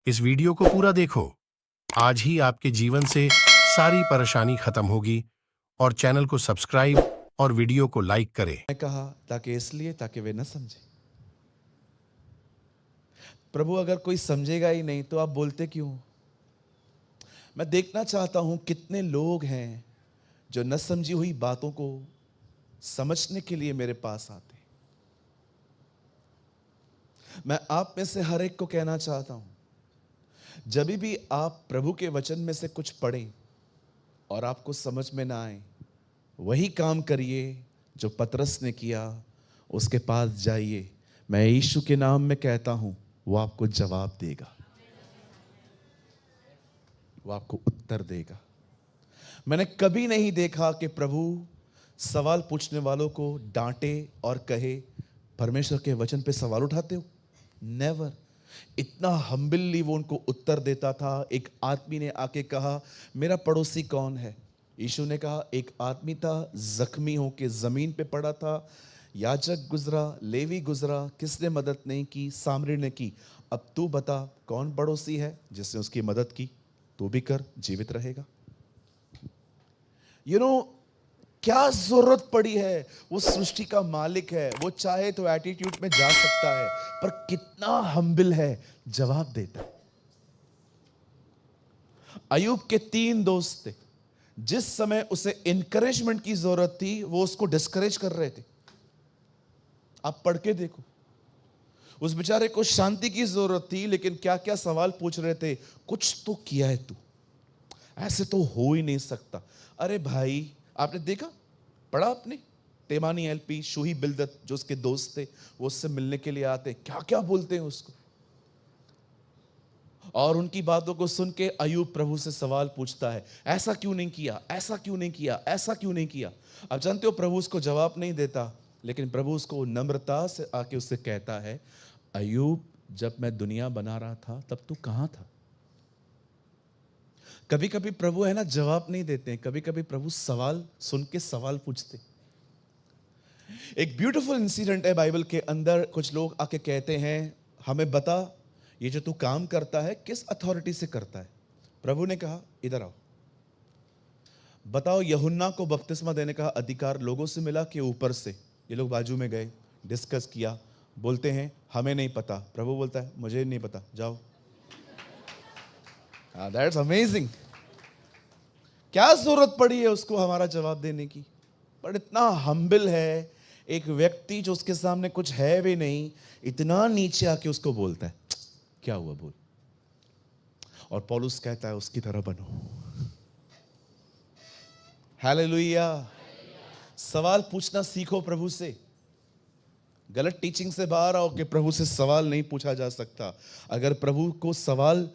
इस वीडियो को पूरा देखो। आज ही आपके जीवन से सारी परेशानी खत्म होगी। और चैनल को सब्सक्राइब और वीडियो को लाइक करें। मैं कहा ताकि इसलिए ताकि वे न समझे। प्रभु अगर कोई समझेगा ही नहीं तो आप बोलते क्यों? मैं देखना चाहता हूं कितने लोग हैं जो न समझी हुई बातों को समझने के लिए मेरे पास आते हैं। मैं आप में से हर एक को कहना चाहता हूं, जब भी आप प्रभु के वचन में से कुछ पढ़ें और आपको समझ में ना आए, वही काम करिए जो पतरस ने किया। उसके पास जाइए। मैं यीशु के नाम में कहता हूं, वो आपको जवाब देगा, वो आपको उत्तर देगा। मैंने कभी नहीं देखा कि प्रभु सवाल पूछने वालों को डांटे और कहे, परमेश्वर के वचन पे सवाल उठाते हो। नेवर। इतना हम्बली वो उनको उत्तर देता था। एक आदमी ने आके कहा, मेरा पड़ोसी कौन है? यीशु ने कहा, एक आदमी था, जख्मी होके जमीन पे पड़ा था। याजक गुजरा, लेवी गुजरा, किसने मदद नहीं की? सामरी ने की। अब तू बता, कौन पड़ोसी है जिसने उसकी मदद की? तू भी कर, जीवित रहेगा। क्या जरूरत पड़ी है? वो सृष्टि का मालिक है, वो चाहे तो एटीट्यूड में जा सकता है, पर कितना हम्बल है, जवाब देता है। अयूब के 3 दोस्त थे। जिस समय उसे इंकरेजमेंट की जरूरत थी, वो उसको डिस्करेज कर रहे थे। आप पढ़ के देखो। उस बेचारे को शांति की जरूरत थी, लेकिन क्या क्या सवाल पूछ रहे थे। कुछ तो किया है तू, ऐसे तो हो ही नहीं सकता। अरे भाई, आपने देखा, पढ़ा आपने? तेमानी एलपी, शूही बिलदत जो उसके दोस्त थे, वो उससे मिलने के लिए आते, क्या क्या बोलते हैं उसको। और उनकी बातों को सुन के अयूब प्रभु से सवाल पूछता है, ऐसा क्यों नहीं किया, ऐसा क्यों नहीं किया, ऐसा क्यों नहीं किया। अब जानते हो, प्रभु उसको जवाब नहीं देता, लेकिन प्रभु उसको नम्रता से आके उससे कहता है, अयूब, जब मैं दुनिया बना रहा था तब तू कहां था? कभी कभी प्रभु है ना, जवाब नहीं देते हैं। कभी कभी प्रभु सवाल सुन के सवाल पूछते। एक ब्यूटीफुल इंसिडेंट है बाइबल के अंदर। कुछ लोग आके कहते हैं, हमें बता, ये जो तू काम करता है किस अथॉरिटी से करता है? प्रभु ने कहा, इधर आओ, बताओ, यूहन्ना को बपतिस्मा देने का अधिकार लोगों से मिला कि ऊपर से? ये लोग बाजू में गए, डिस्कस किया, बोलते हैं हमें नहीं पता। प्रभु बोलता है, मुझे नहीं पता, जाओ। That's amazing. क्या जरूरत पड़ी है उसको हमारा जवाब देने की? पर इतना हम्बल है एक व्यक्ति, जो उसके सामने कुछ है भी नहीं, इतना नीचे आके उसको बोलता है, क्या हुआ बोल। और पौलुस कहता है, उसकी तरह बनो। हालेलुया। सवाल पूछना सीखो प्रभु से। गलत टीचिंग से बाहर आओ कि प्रभु से सवाल नहीं पूछा जा सकता। अगर प्रभु को सवाल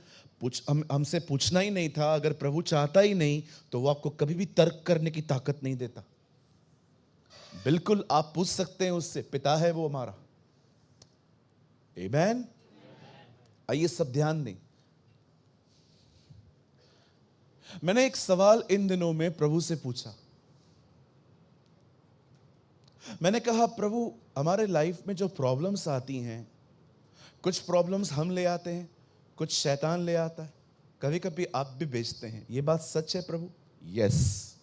हमसे पूछना ही नहीं था, अगर प्रभु चाहता ही नहीं, तो वो आपको कभी भी तर्क करने की ताकत नहीं देता। बिल्कुल आप पूछ सकते हैं उससे, पिता है वो हमारा। आमेन। आइए सब ध्यान दें। मैंने एक सवाल इन दिनों में प्रभु से पूछा। मैंने कहा, प्रभु, हमारे लाइफ में जो प्रॉब्लम्स आती हैं, कुछ प्रॉब्लम्स हम ले आते हैं, कुछ शैतान ले आता है, कभी कभी आप भी बेचते हैं, ये बात सच है प्रभु? यस।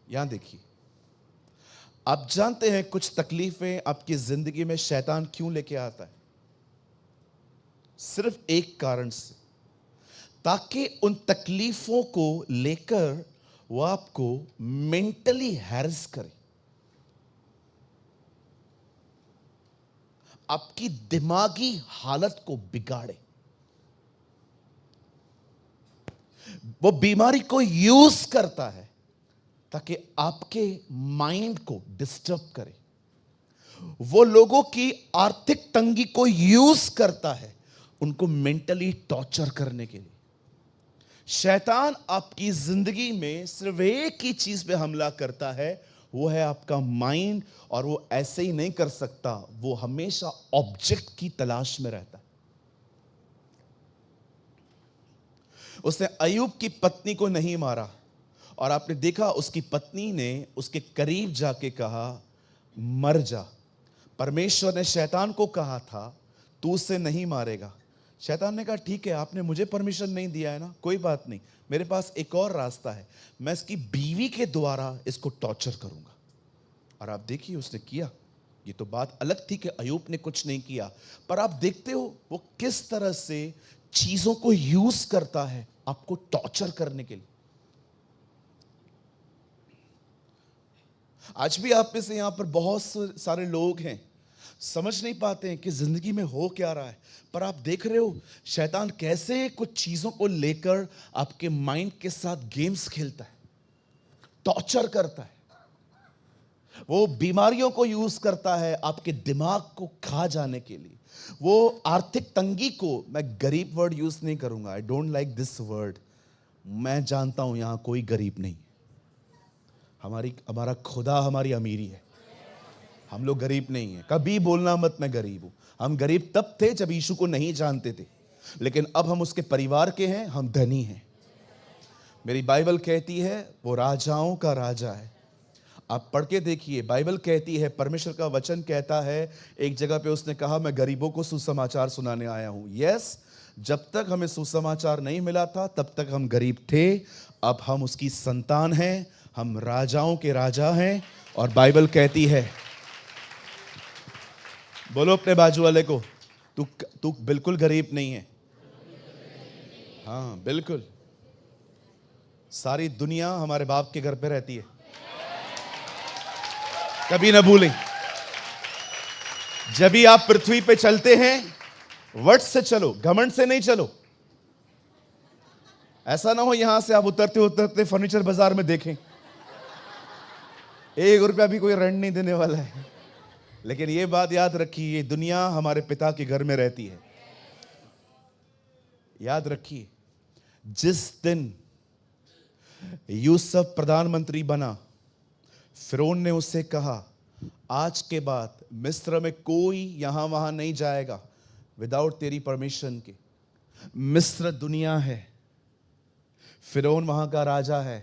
यहां देखिए, आप जानते हैं कुछ तकलीफें आपकी जिंदगी में शैतान क्यों लेके आता है? सिर्फ एक कारण से, ताकि उन तकलीफों को लेकर वो आपको मेंटली हैरेस करे, आपकी दिमागी हालत को बिगाड़े, वो बीमारी को यूज करता है ताकि आपके माइंड को डिस्टर्ब करे। वो लोगों की आर्थिक तंगी को यूज करता है उनको मेंटली टॉर्चर करने के लिए। शैतान आपकी जिंदगी में सिर्फ एक ही चीज पे हमला करता है, वो है आपका माइंड। और वो ऐसे ही नहीं कर सकता, वो हमेशा ऑब्जेक्ट की तलाश में रहता है। उसने अयूब की पत्नी को नहीं मारा, और आपने देखा उसकी पत्नी ने उसके करीब जाके कहा, मर जा। परमेश्वर ने शैतान को कहा था, तू उससे नहीं मारेगा। शैतान ने कहा ठीक है, आपने मुझे परमिशन नहीं दिया है ना, कोई बात नहीं, मेरे पास एक और रास्ता है, मैं इसकी बीवी के द्वारा इसको टॉर्चर करूंगा। और आप देखिए उसने किया। ये तो बात अलग थी कि अय्यूब ने कुछ नहीं किया, पर आप देखते हो वो किस तरह से चीजों को यूज करता है आपको टॉर्चर करने के लिए। आज भी आप में से यहां पर बहुत सारे लोग हैं, समझ नहीं पाते हैं कि जिंदगी में हो क्या रहा है, पर आप देख रहे हो शैतान कैसे कुछ चीजों को लेकर आपके माइंड के साथ गेम्स खेलता है, टॉर्चर करता है। वो बीमारियों को यूज करता है आपके दिमाग को खा जाने के लिए। वो आर्थिक तंगी को, मैं गरीब वर्ड यूज नहीं करूंगा, I don't like this word, मैं जानता हूं यहां कोई गरीब नहीं, हमारा खुदा हमारी अमीरी है, हम लोग गरीब नहीं हैं। कभी बोलना मत मैं गरीब हूं। हम गरीब तब थे जब यीशु को नहीं जानते थे, लेकिन अब हम उसके परिवार के हैं, हम धनी हैं। मेरी बाइबल कहती है वो राजाओं का राजा है। आप पढ़ के देखिए, बाइबल कहती है, परमेश्वर का वचन कहता है, एक जगह पे उसने कहा मैं गरीबों को सुसमाचार सुनाने आया हूं। यस, जब तक हमें सुसमाचार नहीं मिला था तब तक हम गरीब थे, अब हम उसकी संतान हैं, हम राजाओं के राजा हैं। और बाइबल कहती है, बोलो अपने बाजू वाले को, तू बिल्कुल गरीब नहीं है। हाँ बिल्कुल, सारी दुनिया हमारे बाप के घर पे रहती है, कभी ना भूलें। जब भी आप पृथ्वी पे चलते हैं वर्ड से चलो, घमंड से नहीं चलो। ऐसा ना हो यहां से आप उतरते उतरते फर्नीचर बाजार में देखें 1 रुपया भी कोई रेंट नहीं देने वाला है। लेकिन ये बात याद रखिए, ये दुनिया हमारे पिता के घर में रहती है। याद रखिए, जिस दिन यूसुफ प्रधानमंत्री बना, फिरौन ने उससे कहा आज के बाद मिस्र में कोई यहां वहां नहीं जाएगा विदाउट तेरी परमिशन के। मिस्र दुनिया है, फिरौन वहां का राजा है,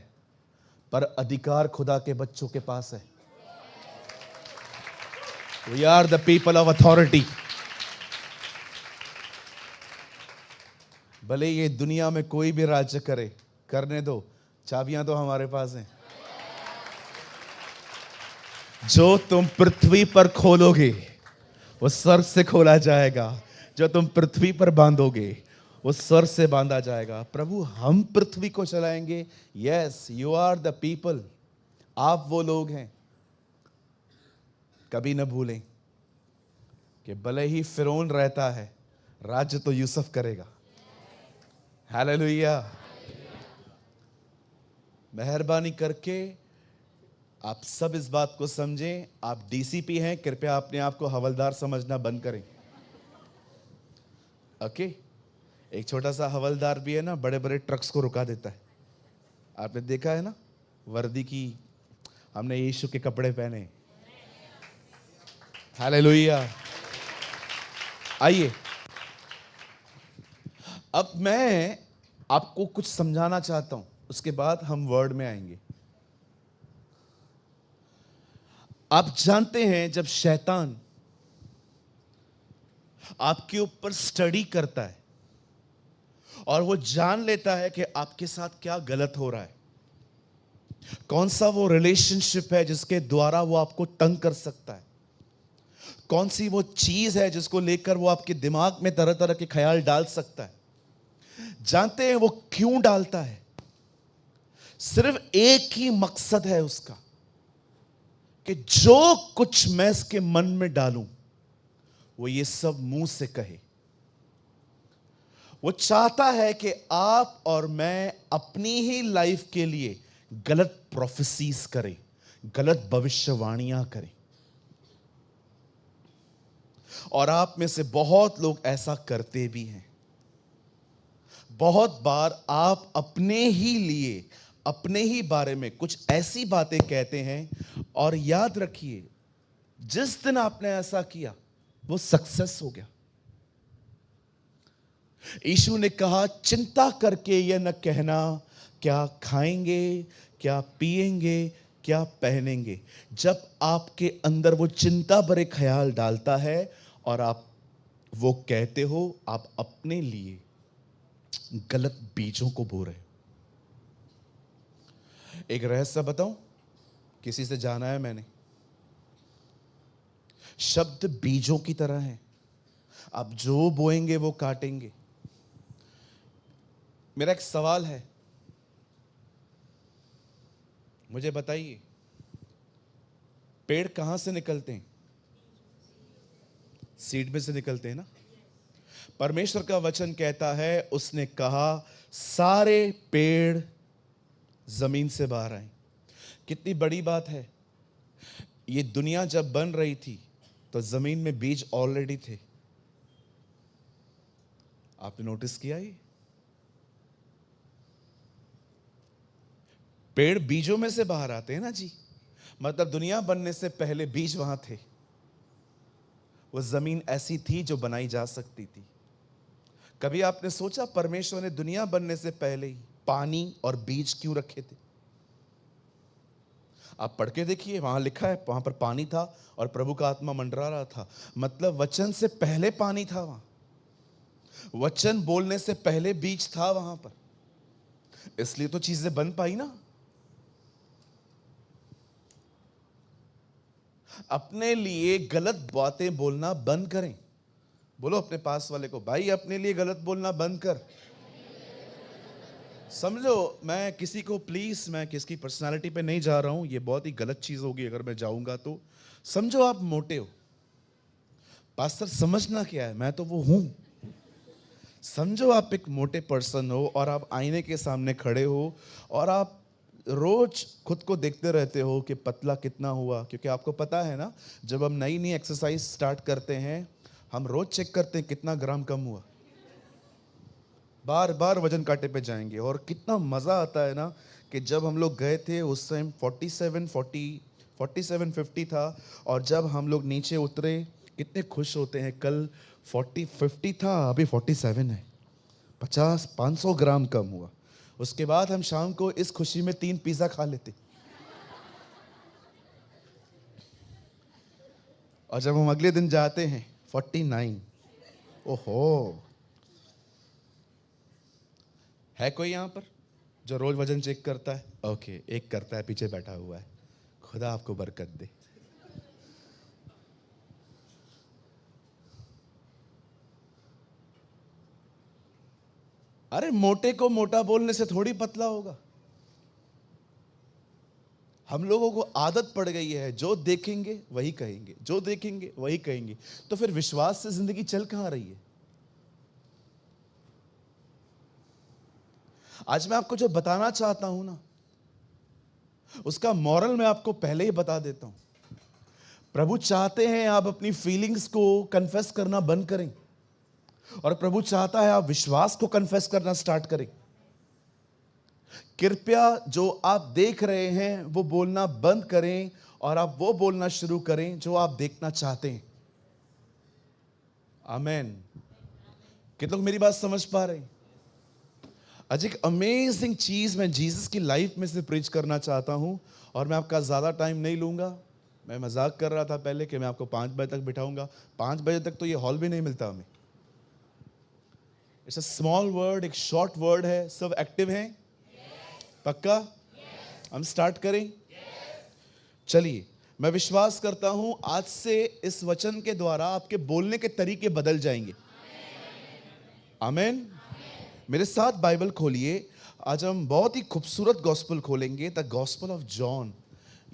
पर अधिकार खुदा के बच्चों के पास है। We are the people of authority. भले ये दुनिया में कोई भी राज्य करे, करने दो, चाबियां तो हमारे पास हैं। जो तुम पृथ्वी पर खोलोगे वो स्वर्ग से खोला जाएगा, जो तुम पृथ्वी पर बांधोगे वो स्वर्ग से बांधा जाएगा। प्रभु हम पृथ्वी को चलाएंगे। Yes, you are the people, आप वो लोग हैं। कभी न भूलें कि भले ही फिरौन रहता है, राज्य तो यूसुफ करेगा। हालेलुया। मेहरबानी करके आप सब इस बात को समझें। आप डीसीपी हैं, कृपया अपने आप को हवलदार समझना बंद करें। ओके, एक छोटा सा हवलदार भी है ना, बड़े बड़े ट्रक्स को रुका देता है। आपने देखा है ना, वर्दी की, हमने यीशु के कपड़े पहने। हालेलुया। आइए, अब मैं आपको कुछ समझाना चाहता हूं, उसके बाद हम वर्ड में आएंगे। आप जानते हैं जब शैतान आपके ऊपर स्टडी करता है और वो जान लेता है कि आपके साथ क्या गलत हो रहा है, कौन सा वो रिलेशनशिप है जिसके द्वारा वो आपको तंग कर सकता है, कौन सी वो चीज है जिसको लेकर वो आपके दिमाग में तरह तरह के ख्याल डाल सकता है। जानते हैं वो क्यों डालता है? सिर्फ एक ही मकसद है उसका, कि जो कुछ मैं इसके मन में डालूं वो ये सब मुंह से कहे। वो चाहता है कि आप और मैं अपनी ही लाइफ के लिए गलत प्रोफेसीज करें, गलत भविष्यवाणियां करें। और आप में से बहुत लोग ऐसा करते भी हैं। बहुत बार आप अपने ही लिए, अपने ही बारे में कुछ ऐसी बातें कहते हैं, और याद रखिए जिस दिन आपने ऐसा किया वो सक्सेस हो गया। यीशु ने कहा चिंता करके यह न कहना क्या खाएंगे, क्या पिएंगे, क्या पहनेंगे। जब आपके अंदर वो चिंता भरे ख्याल डालता है और आप वो कहते हो आप अपने लिए गलत बीजों को बो रहे हो। एक रहस्य बताऊं, किसी से जाना है मैंने। शब्द बीजों की तरह है, आप जो बोएंगे वो काटेंगे। मेरा एक सवाल है, मुझे बताइए, पेड़ कहां से निकलते हैं? सीड में से निकलते हैं ना। परमेश्वर का वचन कहता है, उसने कहा सारे पेड़ जमीन से बाहर आए। कितनी बड़ी बात है। ये दुनिया जब बन रही थी तो जमीन में बीज ऑलरेडी थे। आपने नोटिस किया ये? पेड़ बीजों में से बाहर आते हैं ना जी। मतलब दुनिया बनने से पहले बीज वहां थे। वो जमीन ऐसी थी जो बनाई जा सकती थी। कभी आपने सोचा परमेश्वर ने दुनिया बनने से पहले ही पानी और बीज क्यों रखे थे? आप पढ़ के देखिए, वहां लिखा है, वहां पर पानी था और प्रभु का आत्मा मंडरा रहा था। मतलब वचन से पहले पानी था वहां, वचन बोलने से पहले बीज था वहां पर, इसलिए तो चीजें बन पाई ना। अपने लिए गलत बातें बोलना बंद करें। बोलो अपने पास वाले को, भाई अपने लिए गलत बोलना बंद कर। समझो, मैं किसी को, प्लीज मैं किसकी पर्सनालिटी पे नहीं जा रहा हूं, ये बहुत ही गलत चीज होगी अगर मैं जाऊंगा तो। समझो आप मोटे हो, पास्टर समझना क्या है, मैं तो वो हूं। समझो आप एक मोटे पर्सन हो और आप आईने के सामने खड़े हो और आप रोज खुद को देखते रहते हो कि पतला कितना हुआ, क्योंकि आपको पता है ना, जब हम नई नई एक्सरसाइज स्टार्ट करते हैं हम रोज चेक करते हैं कितना ग्राम कम हुआ। बार बार वजन कांटे पे जाएंगे। और कितना मज़ा आता है ना कि जब हम लोग गए थे उस टाइम 4750 था, और जब हम लोग नीचे उतरे कितने खुश होते हैं। कल 4050 था, अभी 47 है, 50-500 ग्राम कम हुआ। उसके बाद हम शाम को इस खुशी में 3 पिज़्ज़ा खा लेते। और जब हम अगले दिन जाते हैं 49। ओहो, है कोई यहाँ पर जो रोज वजन चेक करता है? ओके, एक करता है, पीछे बैठा हुआ है। खुदा आपको बरकत दे। अरे मोटे को मोटा बोलने से थोड़ी पतला होगा। हम लोगों को आदत पड़ गई है, जो देखेंगे वही कहेंगे, जो देखेंगे वही कहेंगे। तो फिर विश्वास से जिंदगी चल कहां रही है? आज मैं आपको जो बताना चाहता हूं ना, उसका मॉरल मैं आपको पहले ही बता देता हूं। प्रभु चाहते हैं आप अपनी फीलिंग्स को कन्फेस करना बंद करें, और प्रभु चाहता है आप विश्वास को कन्फेस करना स्टार्ट करें। कृपया जो आप देख रहे हैं वो बोलना बंद करें और आप वो बोलना शुरू करें जो आप देखना चाहते हैं। आमेन। कितने लोग मेरी बात समझ पा रहे हैं? आज एक अमेजिंग चीज मैं जीसस की लाइफ में से प्रीच करना चाहता हूं, और मैं आपका ज्यादा टाइम नहीं लूंगा। मैं मजाक कर रहा था पहले कि मैं आपको 5 बजे तक बिठाऊंगा। 5 बजे तक तो ये हॉल भी नहीं मिलता हमें। इट्स अ स्मॉल वर्ड, एक शॉर्ट वर्ड है। सब एक्टिव हैं? पक्का? हम स्टार्ट करें? चलिए, मैं विश्वास करता हूं आज से इस वचन के द्वारा आपके बोलने के तरीके बदल जाएंगे। आमेन। मेरे साथ बाइबल खोलिए। आज हम बहुत ही खूबसूरत गॉस्पल खोलेंगे, द गॉस्पल ऑफ जॉन,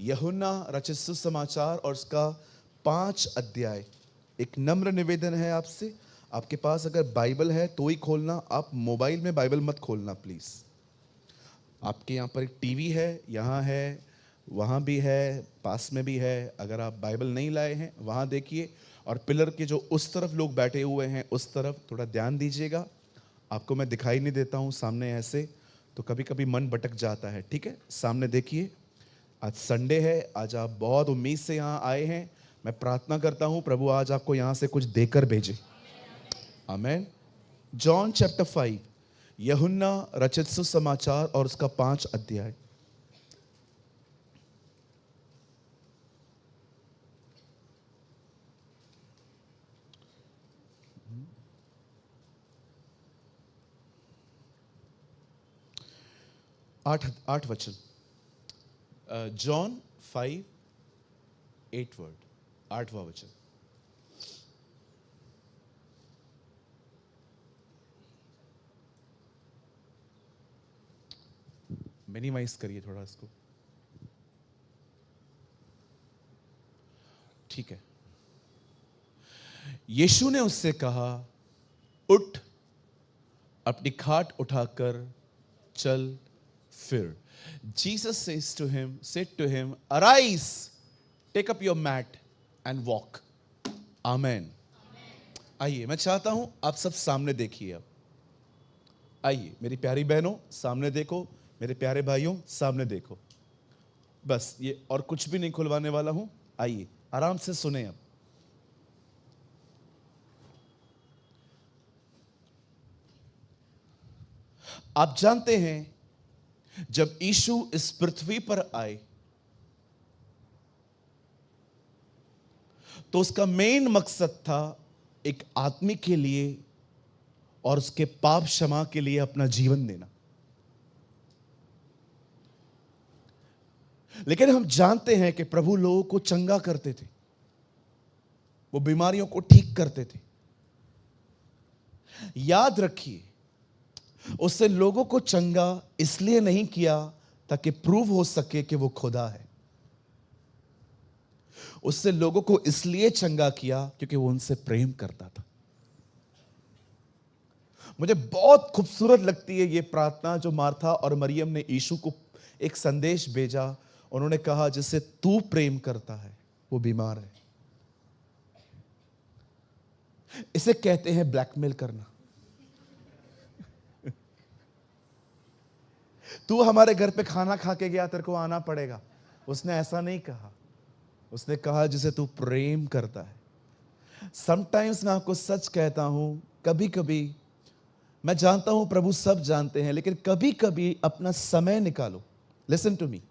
यूहन्ना रचित सुसमाचार और उसका 5 अध्याय। एक नम्र निवेदन है आपसे, आपके पास अगर बाइबल है तो ही खोलना, आप मोबाइल में बाइबल मत खोलना प्लीज। आपके यहाँ पर एक टीवी है, यहाँ है, वहाँ भी है, पास में भी है। अगर आप बाइबल नहीं लाए हैं वहाँ देखिए, और पिलर के जो उस तरफ लोग बैठे हुए हैं उस तरफ थोड़ा ध्यान दीजिएगा। आपको मैं दिखाई नहीं देता हूँ सामने ऐसे, तो कभी कभी मन भटक जाता है। ठीक है, सामने देखिए। आज संडे है, आज आप बहुत उम्मीद से यहाँ आए हैं। मैं प्रार्थना करता हूँ प्रभु आज आपको यहाँ से कुछ देकर भेजे। आमेन। जॉन चैप्टर 5, यूहन्ना रचित सुसमाचार और उसका 5 अध्याय। आठ वचन, जॉन 5:8 वर्ड, 8वां वचन। मिनिमाइज करिए थोड़ा इसको, ठीक है। यीशु ने उससे कहा, उठ, अपनी खाट उठाकर चल फिर। Jesus said to him, arise, take up your mat and walk. Amen. आइए, मैं चाहता हूं आप सब सामने देखिए। अब आइए मेरी प्यारी बहनों सामने देखो, मेरे प्यारे भाइयों सामने देखो। बस ये और कुछ भी नहीं खुलवाने वाला हूं। आइए आराम से सुने। अब आप जानते हैं जब यीशु इस पृथ्वी पर आए तो उसका मेन मकसद था एक आदमी के लिए और उसके पाप क्षमा के लिए अपना जीवन देना। लेकिन हम जानते हैं कि प्रभु लोगों को चंगा करते थे, वो बीमारियों को ठीक करते थे। याद रखिए, उसने लोगों को चंगा इसलिए नहीं किया ताकि प्रूव हो सके कि वो खुदा है। उसने लोगों को इसलिए चंगा किया क्योंकि वो उनसे प्रेम करता था। मुझे बहुत खूबसूरत लगती है ये प्रार्थना जो मार्था और मरियम ने यीशु को एक संदेश भेजा। उन्होंने कहा, जिससे तू प्रेम करता है वो बीमार है। इसे कहते हैं ब्लैकमेल करना। तू हमारे घर पे खाना खा के गया, तेरे को आना पड़ेगा। उसने ऐसा नहीं कहा, उसने कहा जिसे तू प्रेम करता है। समटाइम्स मैं आपको सच कहता हूं, कभी कभी, मैं जानता हूं प्रभु सब जानते हैं, लेकिन कभी कभी अपना समय निकालो। लिसन टू मी,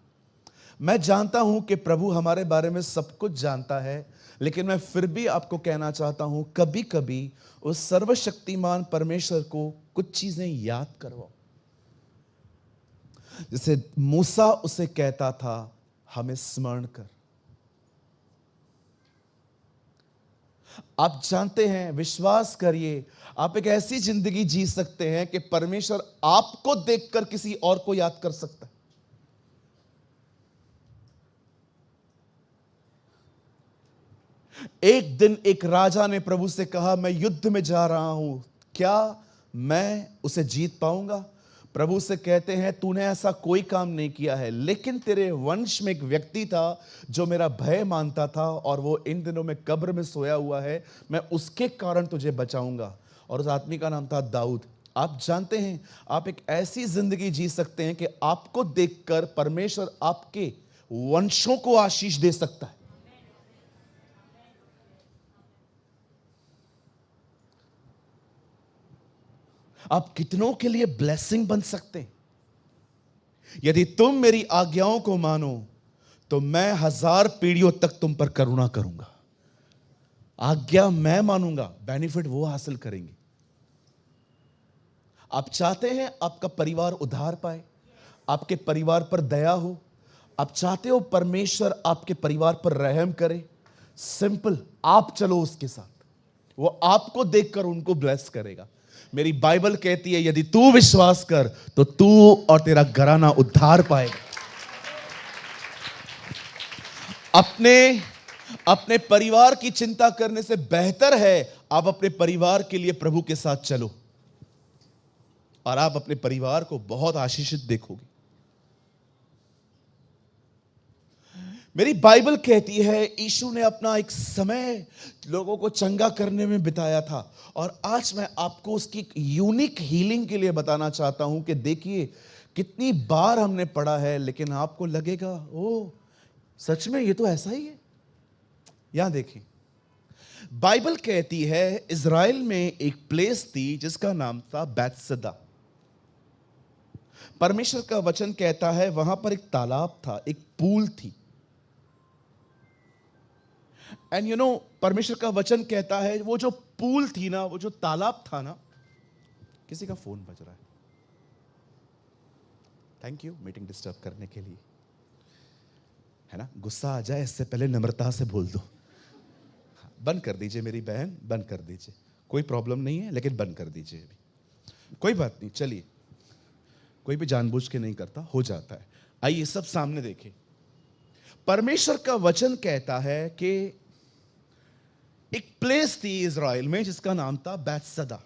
मैं जानता हूं कि प्रभु हमारे बारे में सब कुछ जानता है, लेकिन मैं फिर भी आपको कहना चाहता हूं, कभी कभी उस सर्वशक्तिमान परमेश्वर को कुछ चीजें याद करवाओ। जैसे मूसा उसे कहता था, हमें स्मरण कर। आप जानते हैं, विश्वास करिए, आप एक ऐसी जिंदगी जी सकते हैं कि परमेश्वर आपको देखकर किसी और को याद कर सकता है। एक दिन एक राजा ने प्रभु से कहा, मैं युद्ध में जा रहा हूं, क्या मैं उसे जीत पाऊंगा? प्रभु से कहते हैं, तूने ऐसा कोई काम नहीं किया है, लेकिन तेरे वंश में एक व्यक्ति था जो मेरा भय मानता था और वो इन दिनों में कब्र में सोया हुआ है, मैं उसके कारण तुझे बचाऊंगा। और उस आदमी का नाम था दाऊद। आप जानते हैं, आप एक ऐसी जिंदगी जी सकते हैं कि आपको देखकर परमेश्वर आपके वंशों को आशीष दे सकता है। आप कितनों के लिए ब्लेसिंग बन सकते हैं। यदि तुम मेरी आज्ञाओं को मानो तो मैं 1000 पीढ़ियों तक तुम पर करुणा करूंगा। आज्ञा मैं मानूंगा, बेनिफिट वो हासिल करेंगे। आप चाहते हैं आपका परिवार उद्धार पाए, आपके परिवार पर दया हो, आप चाहते हो परमेश्वर आपके परिवार पर रहम करे, सिंपल, आप चलो उसके साथ, वो आपको देखकर उनको ब्लेस करेगा। मेरी बाइबल कहती है, यदि तू विश्वास कर तो तू और तेरा घराना उद्धार पाएगा। अपने परिवार की चिंता करने से बेहतर है आप अपने परिवार के लिए प्रभु के साथ चलो और आप अपने परिवार को बहुत आशीषित देखोगे। मेरी बाइबल कहती है, यीशु ने अपना एक समय लोगों को चंगा करने में बिताया था, और आज मैं आपको उसकी एक यूनिक हीलिंग के लिए बताना चाहता हूं कि देखिए, कितनी बार हमने पढ़ा है, लेकिन आपको लगेगा, ओ सच में ये तो ऐसा ही है। यहां देखिए, बाइबल कहती है इज़राइल में एक प्लेस थी जिसका नाम था बैतसदा। परमेश्वर का वचन कहता है वहां पर एक तालाब था, एक पूल थी। एंड यू नो, परमेश्वर का वचन कहता है वो जो पूल थी ना, वो जो तालाब था ना, किसी का फोन बज रहा है, थैंक यू मीटिंग डिस्टर्ब करने के लिए, है ना। गुस्सा आ जाए इससे पहले नम्रता से बोल दो। बंद कर दीजिए मेरी बहन, बंद कर दीजिए, कोई प्रॉब्लम नहीं है, लेकिन बंद कर दीजिए अभी, कोई बात नहीं। चलिए, कोई भी जानबूझ के नहीं करता, हो जाता है। आइए सब सामने देखें। परमेश्वर का वचन कहता है कि एक प्लेस थी इज़राइल में जिसका नाम था बैतसदा।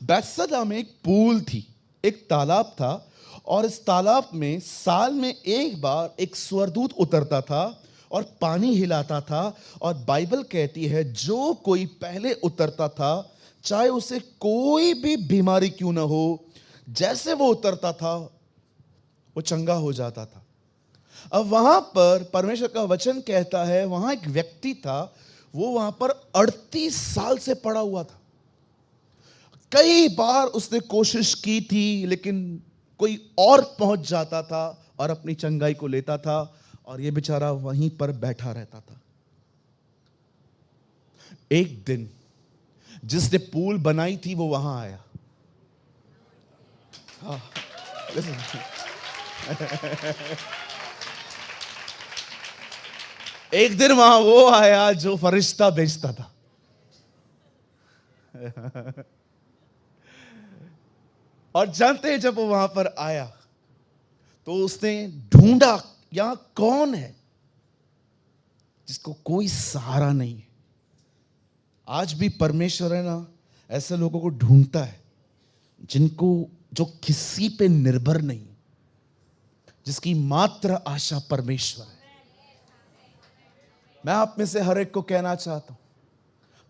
बैतसदा में एक पूल थी, एक तालाब था, और इस तालाब में साल में एक बार एक स्वर्गदूत उतरता था और पानी हिलाता था। और बाइबल कहती है जो कोई पहले उतरता था, चाहे उसे कोई भी बीमारी क्यों ना हो, जैसे वो उतरता था वो चंगा हो जाता था। अब वहां पर परमेश्वर का वचन कहता है, वहां एक व्यक्ति था, वो वहां पर 38 साल से पड़ा हुआ था। कई बार उसने कोशिश की थी, लेकिन कोई और पहुंच जाता था और अपनी चंगाई को लेता था, और ये बेचारा वहीं पर बैठा रहता था। एक दिन जिसने पूल बनाई थी वो वहां आया। हाँ, एक दिन वहां वो आया जो फरिश्ता बेचता था। और जानते हैं जब वो वहां पर आया तो उसने ढूंढा यहां कौन है जिसको कोई सहारा नहीं है। आज भी परमेश्वर है ना, ऐसे लोगों को ढूंढता है जिनको, जो किसी पे निर्भर नहीं, जिसकी मात्र आशा परमेश्वर है। मैं आप में से हर एक को कहना चाहता हूं,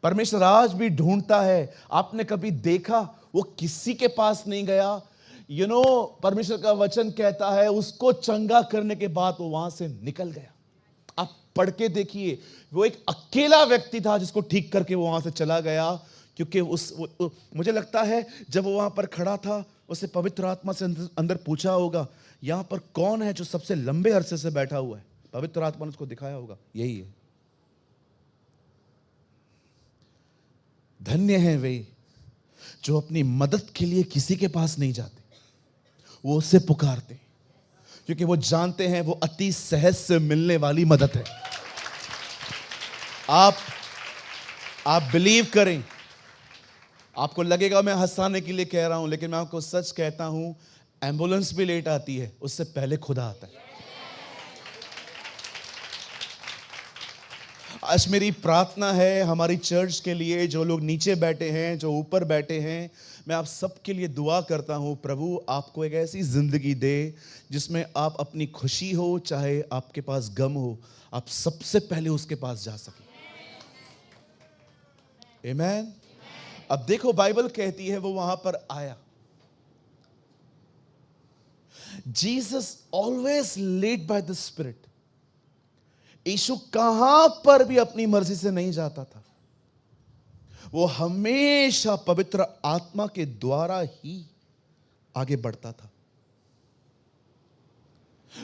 परमेश्वर आज भी ढूंढता है। आपने कभी देखा वो किसी के पास नहीं गया। परमेश्वर का वचन कहता है उसको चंगा करने के बाद वो वहां से निकल गया। आप पढ़ के देखिए, वो एक अकेला व्यक्ति था जिसको ठीक करके वो वहां से चला गया। क्योंकि मुझे लगता है जब वो वहां पर खड़ा था, उसे पवित्र आत्मा से अंदर पूछा होगा, यहां पर कौन है जो सबसे लंबे अरसे से बैठा हुआ है। पवित्र आत्मा ने उसको दिखाया होगा, यही है। धन्य है वे जो अपनी मदद के लिए किसी के पास नहीं जाते, वो उससे पुकारते, क्योंकि वो जानते हैं वो अति सहज से मिलने वाली मदद है। आप बिलीव करें, आपको लगेगा मैं हंसाने के लिए कह रहा हूं, लेकिन मैं आपको सच कहता हूं, एम्बुलेंस भी लेट आती है, उससे पहले खुदा आता है। आज मेरी प्रार्थना है हमारी चर्च के लिए, जो लोग नीचे बैठे हैं, जो ऊपर बैठे हैं, मैं आप सबके लिए दुआ करता हूं, प्रभु आपको एक ऐसी जिंदगी दे जिसमें आप अपनी खुशी हो, चाहे आपके पास गम हो, आप सबसे पहले उसके पास जा सके। आमीन। अब देखो बाइबल कहती है वो वहां पर आया। Jesus always led by the spirit. यीशु कहां पर भी अपनी मर्जी से नहीं जाता था, वो हमेशा पवित्र आत्मा के द्वारा ही आगे बढ़ता था।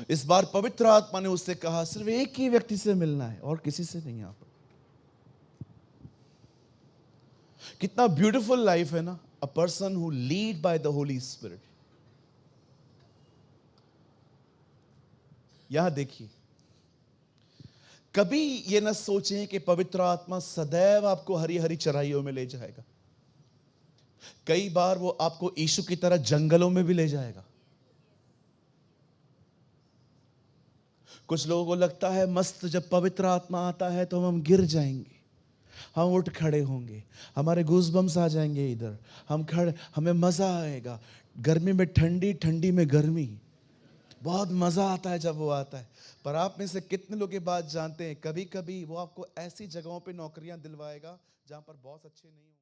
इस बार पवित्र आत्मा ने उससे कहा सिर्फ एक ही व्यक्ति से मिलना है और किसी से नहीं। आप कितना ब्यूटीफुल लाइफ है ना, a person who lead by the Holi spirit. यहां देखिए, कभी यह ना सोचें कि पवित्र आत्मा सदैव आपको हरी हरी चराइयों में ले जाएगा। कई बार वो आपको यीशु की तरह जंगलों में भी ले जाएगा। कुछ लोगों को लगता है मस्त, जब पवित्र आत्मा आता है तो हम गिर जाएंगे, हम उठ खड़े होंगे, हमारे गूज़बम्स आ जाएंगे, इधर हम खड़े, हमें मजा आएगा। गर्मी में ठंडी, ठंडी में गर्मी, बहुत मजा आता है जब वो आता है। पर आप में से कितने लोग ये बात जानते हैं, कभी कभी वो आपको ऐसी जगहों पे नौकरियां दिलवाएगा जहां पर बॉस अच्छे नहीं हो।